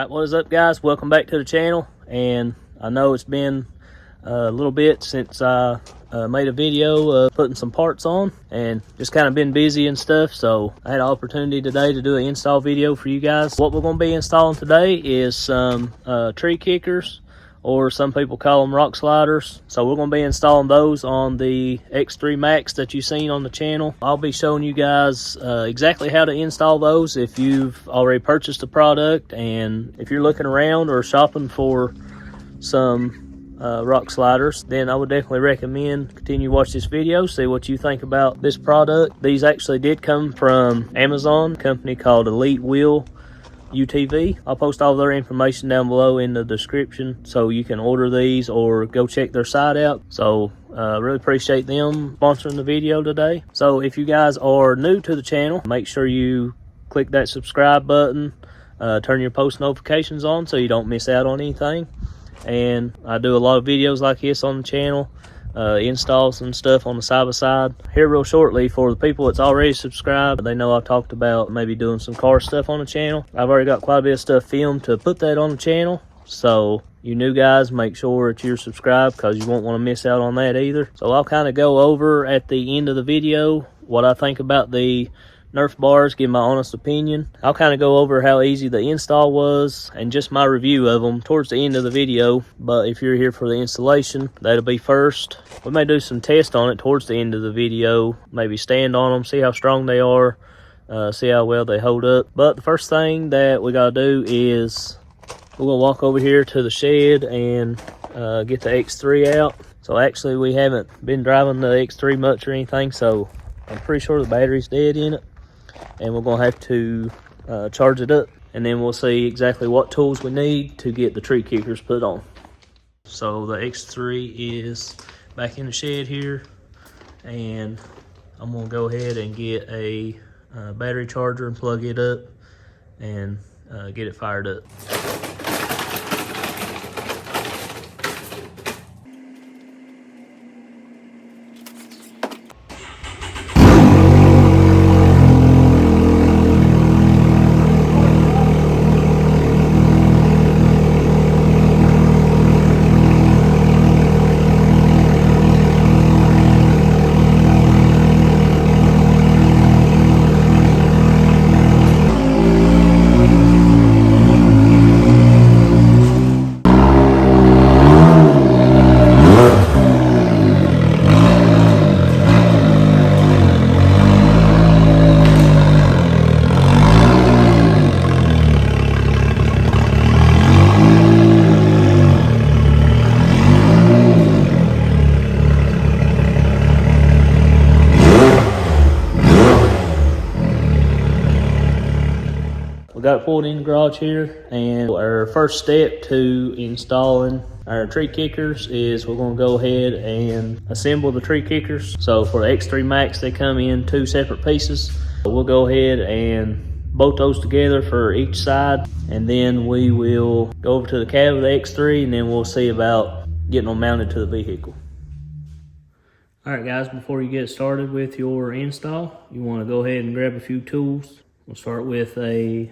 Alright, what is up guys? Welcome back to the channel. And I know it's been a little bit since I made a video of putting some parts on, and just kind of been busy and stuff, so I had an opportunity today to do an install video for you guys. What we're going to be installing today is some tree kickers, or some people call them rock sliders. So we're going to be installing those on the X3 Max that you've seen on the channel. I'll be showing you guys exactly how to install those if you've already purchased the product, and if you're looking around or shopping for some rock sliders, then I would definitely recommend continue to watch this video, see what you think about this product. These actually did come from Amazon, a company called Elite Wheel UTV. I'll post all their information down below in the description so you can order these or go check their site out. So really appreciate them sponsoring the video today. So if you guys are new to the channel, make sure you click that subscribe button, turn your post notifications on so you don't miss out on anything. And I do a lot of videos like this on the channel, installs and stuff on the side by side. Here real shortly, for the people that's already subscribed, they know I've talked about maybe doing some car stuff on the channel. I've already got quite a bit of stuff filmed to put that on the channel, so you new guys, make sure that you're subscribed because you won't want to miss out on that either. So I'll kind of go over at the end of the video what I think about the Nerf bars, give my honest opinion. I'll kind of go over how easy the install was and just my review of them towards the end of the video. But if you're here for the installation, that'll be first. We may do some tests on it towards the end of the video, maybe stand on them, see how strong they are, see how well they hold up. But the first thing that we gotta do is we're gonna walk over here to the shed and get the X3 out. So actually we haven't been driving the X3 much or anything, so I'm pretty sure the battery's dead in it. And we're going to have to charge it up, and then we'll see exactly what tools we need to get the tree kickers put on. So the X3 is back in the shed here, and I'm going to go ahead and get a battery charger and plug it up and get it fired up. Got it pulled in the garage here, and our first step to installing our tree kickers is we're going to go ahead and assemble the tree kickers. So for the X3 Max, they come in 2 separate pieces. We'll go ahead and bolt those together for each side, and then we will go over to the cab of the X3, and then we'll see about getting them mounted to the vehicle. Alright guys, before you get started with your install, you want to go ahead and grab a few tools. We'll start with a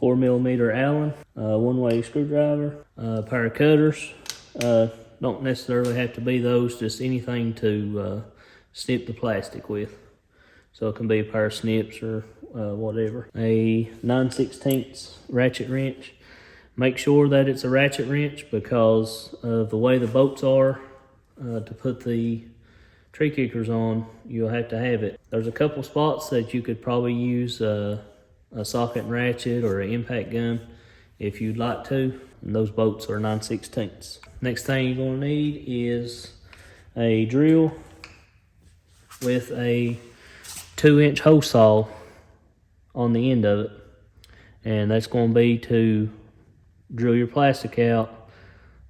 4mm Allen, one-way screwdriver, a pair of cutters. Don't necessarily have to be those, just anything to snip the plastic with. So it can be a pair of snips or whatever. A 9/16 ratchet wrench. Make sure that it's a ratchet wrench because of the way the bolts are. To put the tree kickers on, you'll have to have it. There's a couple spots that you could probably use a socket and ratchet or an impact gun if you'd like to, and those bolts are 9/16. Next thing you're going to need is a drill with a 2-inch hole saw on the end of it, and that's going to be to drill your plastic out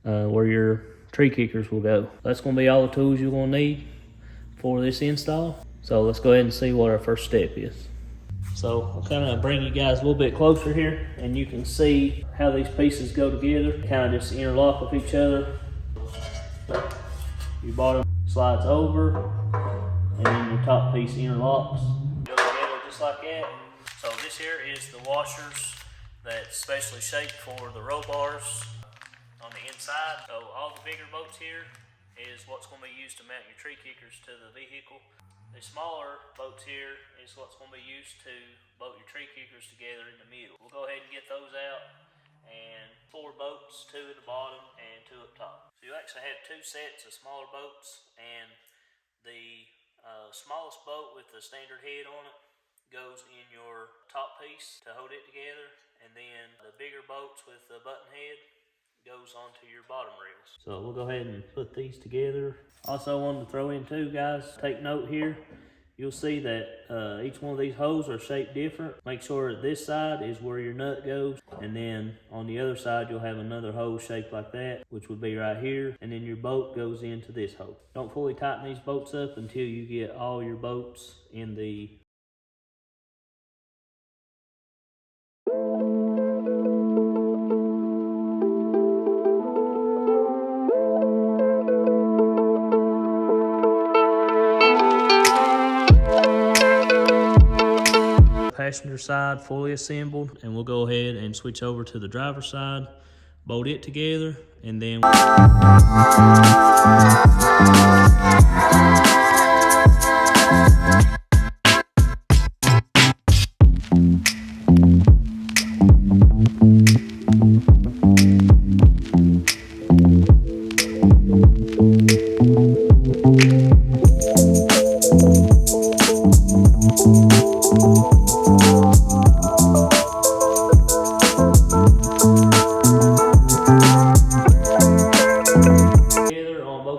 where your tree kickers will go. That's going to be all the tools you're going to need for this install. So let's go ahead and see what our first step is. So I'll kind of bring you guys a little bit closer here, and you can see how these pieces go together. Kind of just interlock with each other. Your bottom slides over, and then your top piece interlocks. Go together just like that. So this here is the washers that's specially shaped for the roll bars on the inside. So all the bigger bolts here is what's going to be used to mount your tree kickers to the vehicle. The smaller bolts here is what's going to be used to bolt your tree kickers together in the middle. We'll go ahead and get those out, and 4 bolts, 2 at the bottom and 2 up top. So you actually have 2 sets of smaller bolts, and the smallest bolt with the standard head on it goes in your top piece to hold it together, and then the bigger bolts with the button head goes onto your bottom rails. So we'll go ahead and put these together. Also wanted to throw in too, guys, take note here. You'll see that each one of these holes are shaped different. Make sure this side is where your nut goes, and then on the other side you'll have another hole shaped like that, which would be right here, and then your bolt goes into this hole. Don't fully tighten these bolts up until you get all your bolts in the passenger side fully assembled, and we'll go ahead and switch over to the driver's side, bolt it together, and then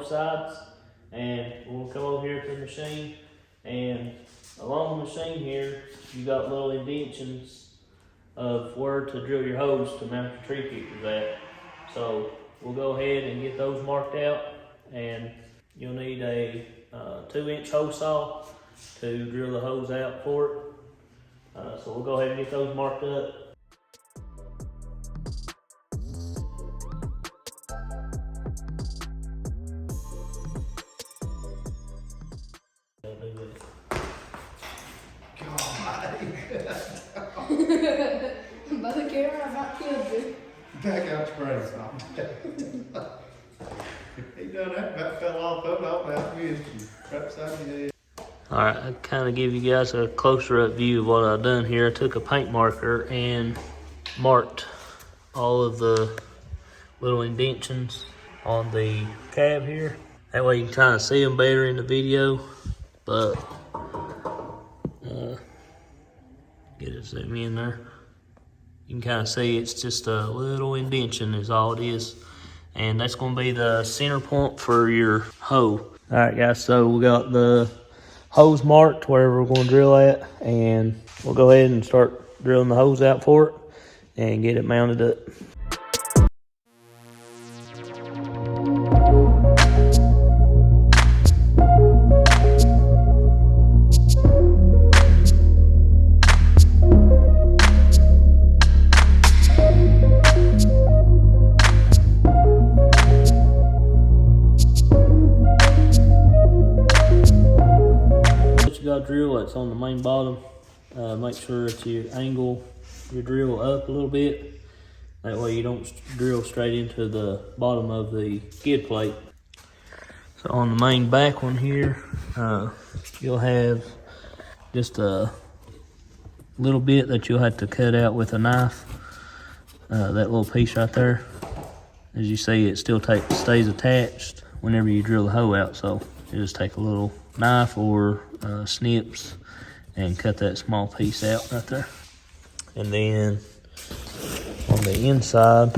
sides. And we'll come over here to the machine, and along the machine here you got little indentions of where to drill your hose to mount your tree kickers at. So we'll go ahead and get those marked out, and you'll need a 2-inch hose saw to drill the hose out for it. So we'll go ahead and get those marked up. By the camera, I about killed you. Back out your brains. He done that, about fell off of it, I about missed you. Right beside your head. Alright, I'll kind of give you guys a closer up view of what I've done here. I took a paint marker and marked all of the little indentions on the cab here. That way you can kind of see them better in the video. But get it zoom in there. You can kind of see it's just a little indention is all it is. And that's going to be the center point for your hoe. Alright guys, so we got the hose marked wherever we're going to drill at, and we'll go ahead and start drilling the hose out for it and get it mounted up. Drill that's on the main bottom, make sure that you angle your drill up a little bit, that way you don't drill straight into the bottom of the skid plate. So on the main back one here, you'll have just a little bit that you'll have to cut out with a knife. That little piece right there, as you see, it still stays attached whenever you drill the hoe out, so you just take a little knife or snips and cut that small piece out right there. And then on the inside,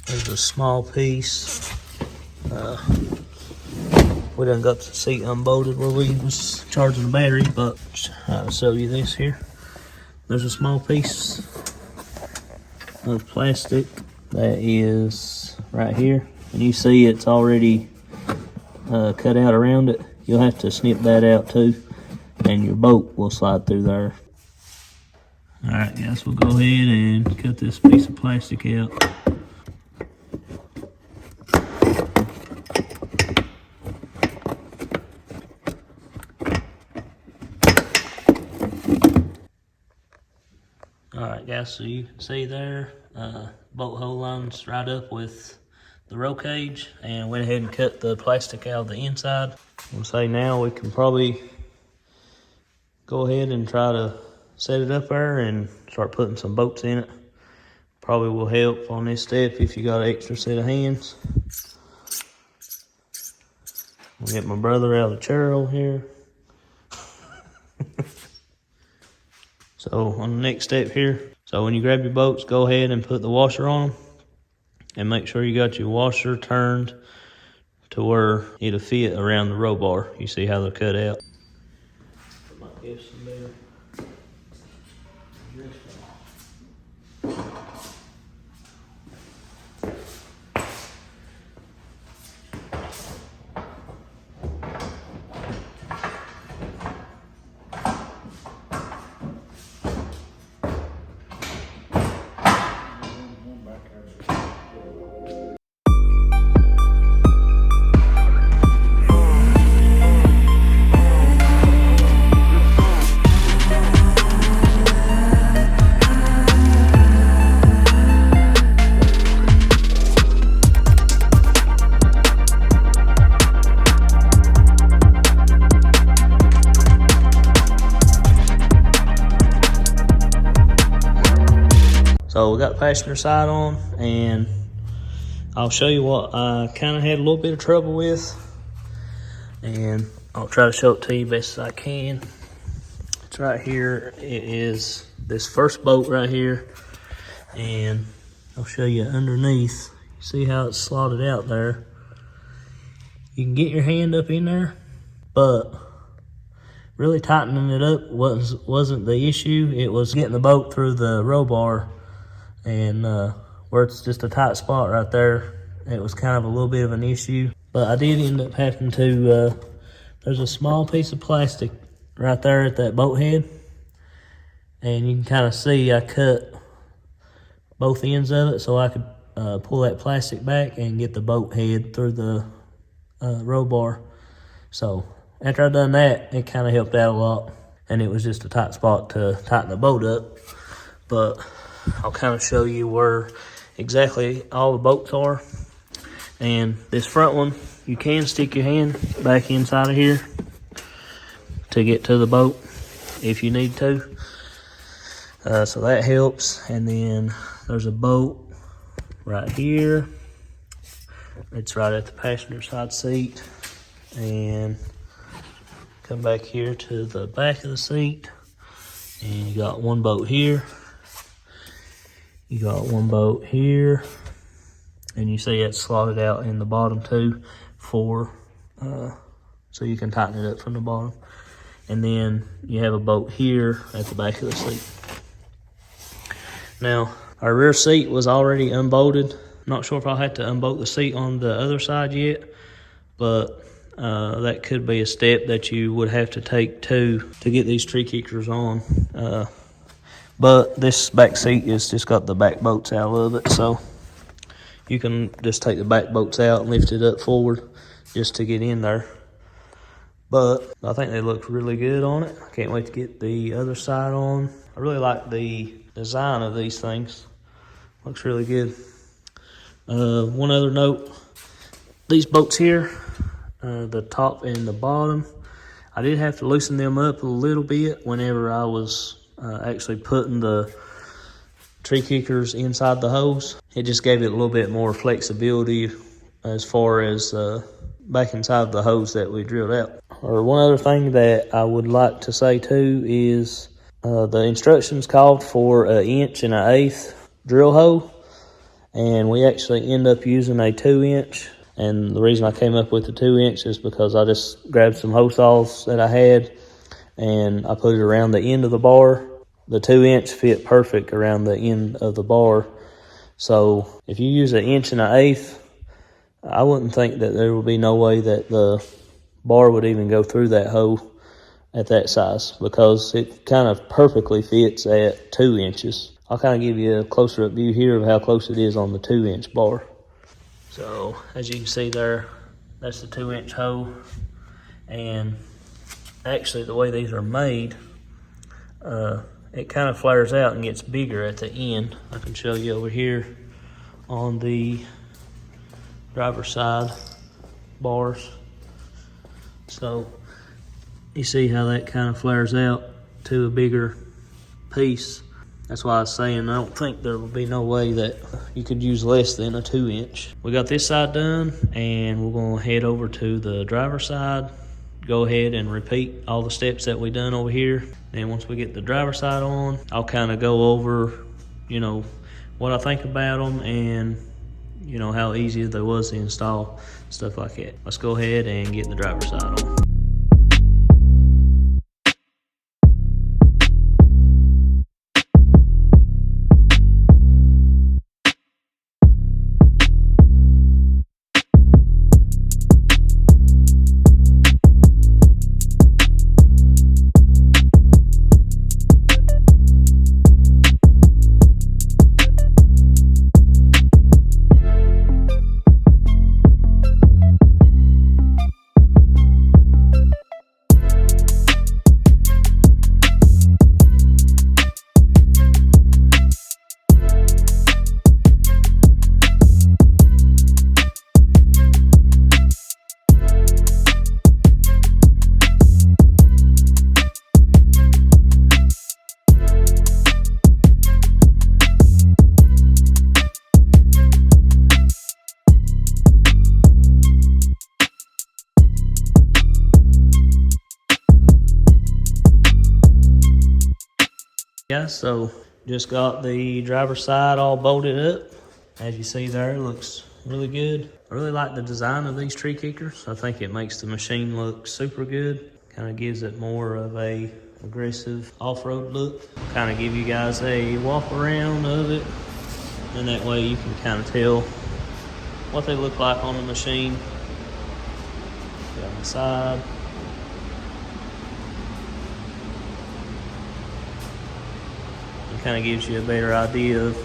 there's a small piece. We done got the seat unbolted where we was charging the battery, but I'll show you this here. There's a small piece of plastic that is right here, and you see it's already cut out around it. You'll have to snip that out too, and your bolt will slide through there. Alright guys, we'll go ahead and cut this piece of plastic out. Alright guys, so you can see there, bolt hole line's right up with the roll cage, and went ahead and cut the plastic out of the inside. I'll say now we can probably go ahead and try to set it up there and start putting some bolts in it. Probably will help on this step if you got an extra set of hands. We'll get my brother out of the chair over here. So on the next step here, so when you grab your bolts, go ahead and put the washer on them. And make sure you got your washer turned to where it'll fit around the roll bar. You see how they're cut out. Put my gifts in there. So we got passenger side on, and I'll show you what I kind of had a little bit of trouble with, and I'll try to show it to you best as I can. It's right here. It is this first bolt right here, and I'll show you underneath. See how it's slotted out there? You can get your hand up in there, but really tightening it up wasn't the issue. It was getting the bolt through the roll bar, and where it's just a tight spot right there, it was kind of a little bit of an issue. But I did end up having to, there's a small piece of plastic right there at that bolt head, and you can kind of see I cut both ends of it so I could pull that plastic back and get the bolt head through the roll bar. So after I done that, it kind of helped out a lot, and it was just a tight spot to tighten the bolt up. But I'll kind of show you where exactly all the bolts are. And this front one, you can stick your hand back inside of here to get to the bolt if you need to. So that helps. And then there's a bolt right here. It's right at the passenger side seat. And come back here to the back of the seat, and you got one bolt here. You got one bolt here, and you see it's slotted out in the bottom too, so you can tighten it up from the bottom. And then you have a bolt here at the back of the seat. Now, our rear seat was already unbolted. Not sure if I'll have to unbolt the seat on the other side yet, but that could be a step that you would have to take to get these tree kickers on. But this back seat is just got the back bolts out of it, so you can just take the back bolts out and lift it up forward just to get in there. But I think they look really good on it. I can't wait to get the other side on. I really like the design of these things. Looks really good. One other note, these bolts here, the top and the bottom, I did have to loosen them up a little bit whenever I was actually putting the tree kickers inside the hose. It just gave it a little bit more flexibility as far as back inside the hose that we drilled out. Or one other thing that I would like to say too is the instructions called for 1 1/8" drill hole, and we actually end up using a 2-inch. And the reason I came up with the 2-inch is because I just grabbed some hose saws that I had and I put it around the end of the bar. The 2-inch fit perfect around the end of the bar. So if you use 1 1/8", I wouldn't think that there would be no way that the bar would even go through that hole at that size, because it kind of perfectly fits at 2 inches. I'll kind of give you a closer up view here of how close it is on the 2-inch bar. So as you can see there, that's the 2-inch hole. And actually the way these are made, it kind of flares out and gets bigger at the end. I can show you over here on the driver's side bars. So you see how that kind of flares out to a bigger piece. That's why I was saying I don't think there will be no way that you could use less than a 2-inch. We got this side done, and we're gonna head over to the driver's side, go ahead and repeat all the steps that we done over here. Then once we get the driver's side on, I'll kind of go over, you know, what I think about them and, you know, how easy they was to install, stuff like that. Let's go ahead and get the driver's side on. Yeah, so just got the driver's side all bolted up. As you see there, it looks really good. I really like the design of these tree kickers. I think it makes the machine look super good. Kind of gives it more of a aggressive off-road look. Kind of give you guys a walk around of it, and that way you can kind of tell what they look like on the machine. On the side. Kind of gives you a better idea of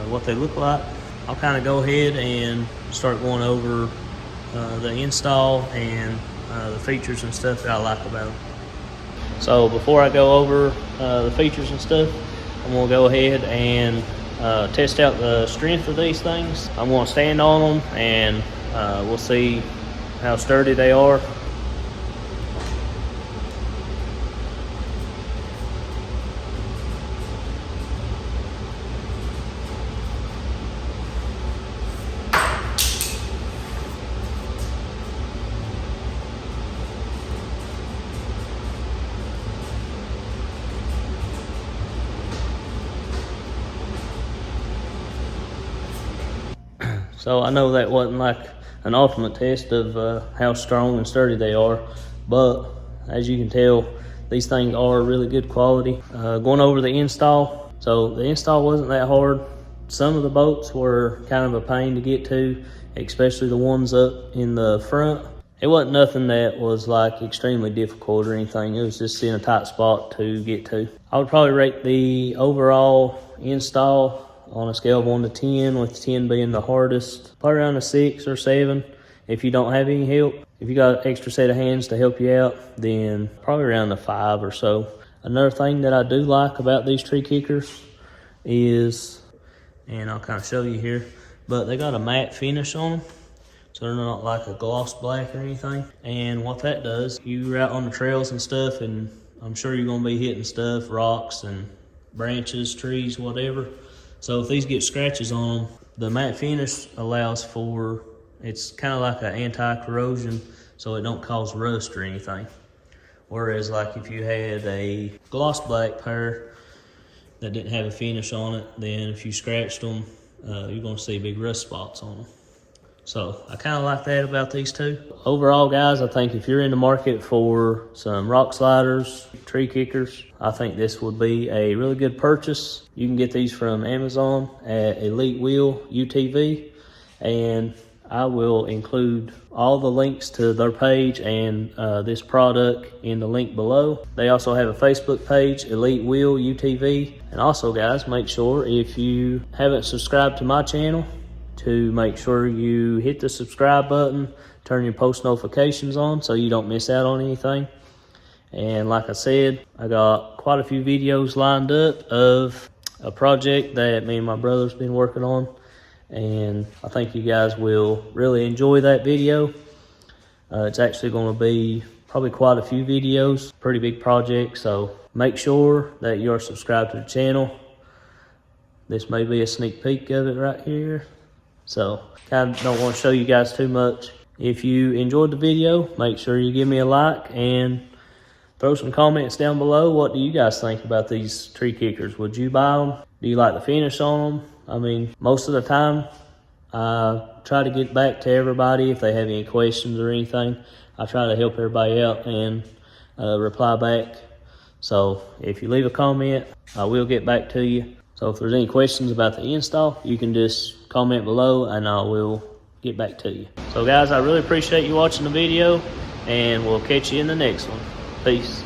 what they look like. I'll kind of go ahead and start going over the install and the features and stuff that I like about them. So before I go over the features and stuff, I'm going to go ahead and test out the strength of these things. I'm going to stand on them and we'll see how sturdy they are. So I know that wasn't like an ultimate test of how strong and sturdy they are, but as you can tell, these things are really good quality. Going over the install, so the install wasn't that hard. Some of the bolts were kind of a pain to get to, especially the ones up in the front. It wasn't nothing that was like extremely difficult or anything. It was just in a tight spot to get to. I would probably rate the overall install on a scale of 1 to 10, with 10 being the hardest, probably around a 6 or 7 if you don't have any help. If you got an extra set of hands to help you out, then probably around a 5 or so. Another thing that I do like about these tree kickers is, and I'll kind of show you here, but they got a matte finish on them, so they're not like a gloss black or anything. And what that does, you're out on the trails and stuff, and I'm sure you're gonna be hitting stuff, rocks and branches, trees, whatever. So if these get scratches on them, the matte finish allows for, it's kind of like an anti-corrosion, so it don't cause rust or anything. Whereas like if you had a gloss black pair that didn't have a finish on it, then if you scratched them, you're gonna see big rust spots on them. So I kind of like that about these two. Overall, guys, I think if you're in the market for some rock sliders, tree kickers, I think this would be a really good purchase. You can get these from Amazon at Elite Wheel UTV, and I will include all the links to their page and this product in the link below. They also have a Facebook page, Elite Wheel UTV. And also, guys, make sure if you haven't subscribed to my channel, to make sure you hit the subscribe button, turn your post notifications on so you don't miss out on anything. And like I said, I got quite a few videos lined up of a project that me and my brother's been working on, and I think you guys will really enjoy that video. It's actually going to be probably quite a few videos, pretty big project, so make sure that you are subscribed to the channel. This may be a sneak peek of it right here, so kind of don't want to show you guys too much. If you enjoyed the video, make sure you give me a like and throw some comments down below. What do you guys think about these tree kickers? Would you buy them? Do you like the finish on them? I mean, most of the time, I try to get back to everybody if they have any questions or anything. I try to help everybody out and reply back. So if you leave a comment, I will get back to you. So if there's any questions about the install, you can just comment below and I will get back to you. So guys, I really appreciate you watching the video, and we'll catch you in the next one. Peace.